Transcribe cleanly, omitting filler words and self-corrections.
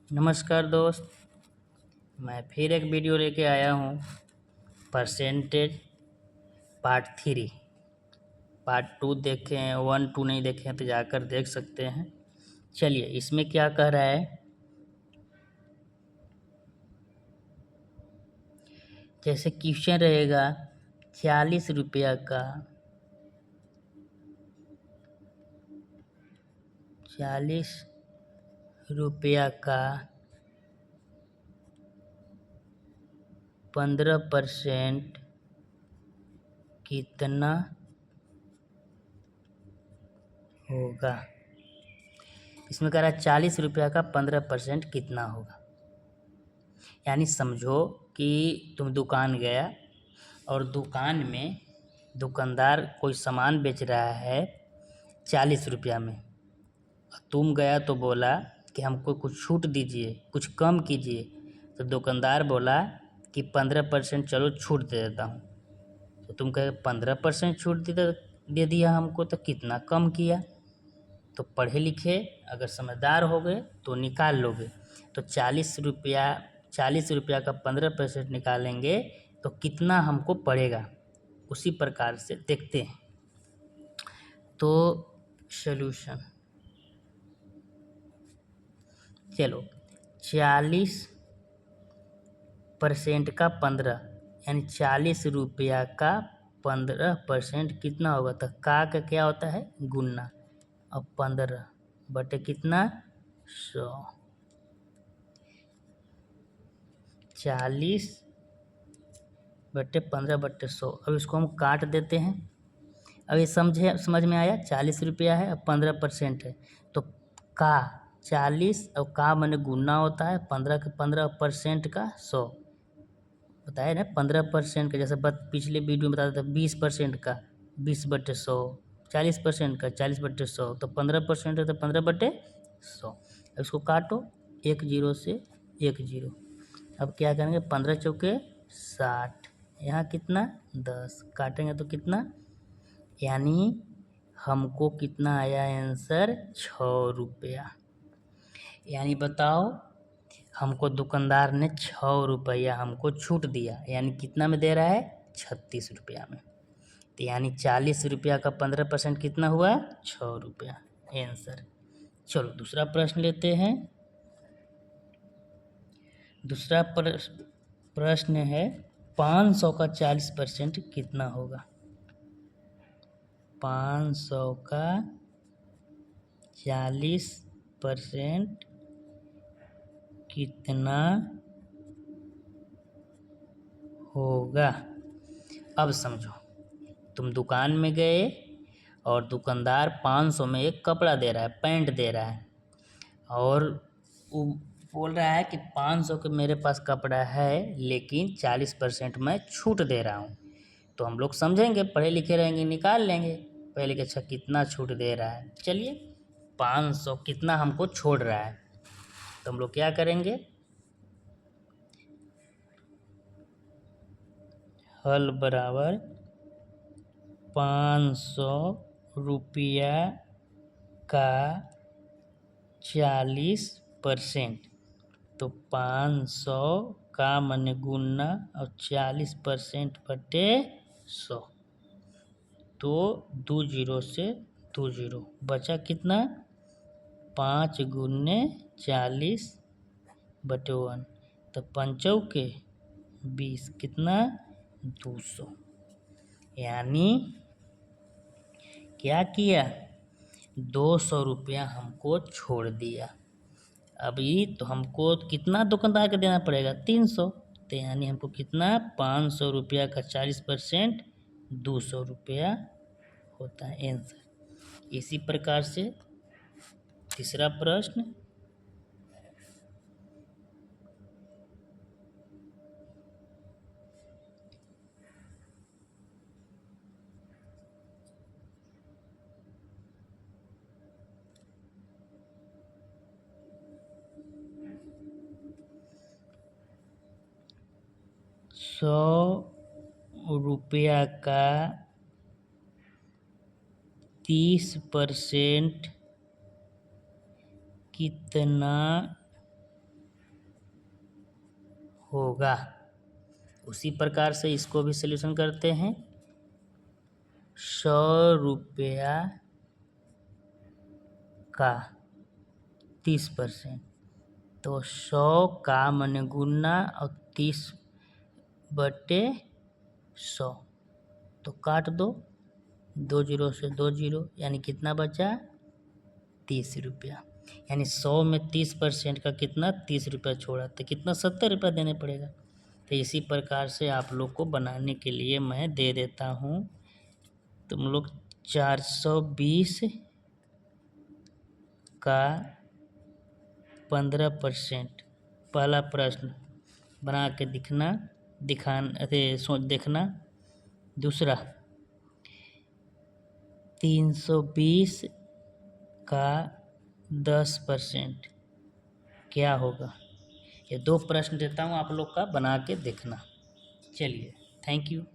नमस्कार दोस्त, मैं फिर एक वीडियो लेके आया हूँ। Percentage part 3। पार्ट 2 देखे हैं, 1 2 नहीं देखे हैं तो जाकर देख सकते हैं। चलिए, इसमें क्या कह रहा है। जैसे क्वेश्चन रहेगा 40 रुपया का 40 रुपया का 15% कितना होगा। इसमें कह रहा है 40 रुपया का 15% कितना होगा। यानी समझो कि तुम दुकान गया और दुकान में दुकानदार कोई सामान बेच रहा है 40 रुपया में। तुम गया तो बोला कि हमको कुछ छूट दीजिए, कुछ कम कीजिए। तो दुकानदार बोला कि 15% चलो छूट दे देता हूँ। तो तुम कहे 15% छूट दे दिया हमको, तो कितना कम किया। तो पढ़े लिखे अगर समझदार हो गए तो निकाल लोगे। तो 40 रुपया का 15% निकालेंगे तो कितना हमको पड़ेगा, उसी प्रकार से देखते हैं। तो सॉल्यूशन, चलो 40% का 15 यानी 40 रुपया का 15% कितना होगा। तो का क्या होता है, गुना। अब 15 बटे कितना, 100। 40 बटे 15 बटे 100। अब इसको हम काट देते हैं। अब ये समझ में आया। 40 रुपया है, अब 15% है तो का 40 और का मैंने गुना होता है 15 के 15% का 100। बताया ना 15% का, जैसे पिछले वीडियो में बताया था 20% का 20 बटे 100, 40% का 40 बटे 100, तो 15% है तो 15 बटे 100। अब इसको काटो, एक जीरो से एक जीरो। अब क्या करेंगे, 15 चौके 60, यहाँ कितना 10, काटेंगे तो कितना, यानी हमको कितना आया आंसर, 6 रुपया। यानी बताओ, हमको दुकानदार ने 6 रुपया हमको छूट दिया, यानी कितना में दे रहा है, 36 रुपया में। तो यानी 40 रुपया का 15% कितना हुआ, 6 रुपया आंसर। चलो दूसरा प्रश्न लेते हैं। दूसरा प्रश्न है 500 का 40% कितना होगा। 500 का 40% कितना होगा। अब समझो, तुम दुकान में गए और दुकानदार 500 में एक कपड़ा दे रहा है, पैंट दे रहा है, और वो बोल रहा है कि 500 के मेरे पास कपड़ा है लेकिन 40% मैं छूट दे रहा हूँ। तो हम लोग समझेंगे, पढ़े लिखे रहेंगे, निकाल लेंगे पहले कि अच्छा कितना छूट दे रहा है। चलिए, 500 कितना हमको छोड़ रहा है, तो हम लोग क्या करेंगे, हल बराबर 500 रुपया का 40%। तो 500 का मन गुना और 40% बटे 100। तो 2 जीरो से 2 जीरो बचा कितना, 5 गुने 40 बटे 1, तो 5 के 20 कितना, 200। यानी क्या किया, 200 रुपया हमको छोड़ दिया। अभी तो हमको कितना दुकानदार को देना पड़ेगा, 300। तो यानी हमको कितना, 500 रुपया का 40% 200 रुपया होता है आंसर। इसी प्रकार से तीसरा प्रश्न, 100 रुपया का 30% कितना होगा। उसी प्रकार से इसको भी सॉल्यूशन करते हैं। 100 रुपया का 30%, तो 100 का माने गुना और 30/100, तो काट दो, 2 जीरो से 2 जीरो, यानी कितना बचा? 30 रुपया। यानी 100 में 30% का कितना? 30 रुपया छोड़ा, तो कितना? 70 रुपया देने पड़ेगा। तो इसी प्रकार से आप लोग को बनाने के लिए मैं दे देता हूँ। तुम लोग 420 का 15%, पहला प्रश्न बना के देखना। दूसरा 320 का 10% क्या होगा? ये 2 प्रश्न देता हूँ, आप लोग का बना के देखना। चलिए, थैंक यू।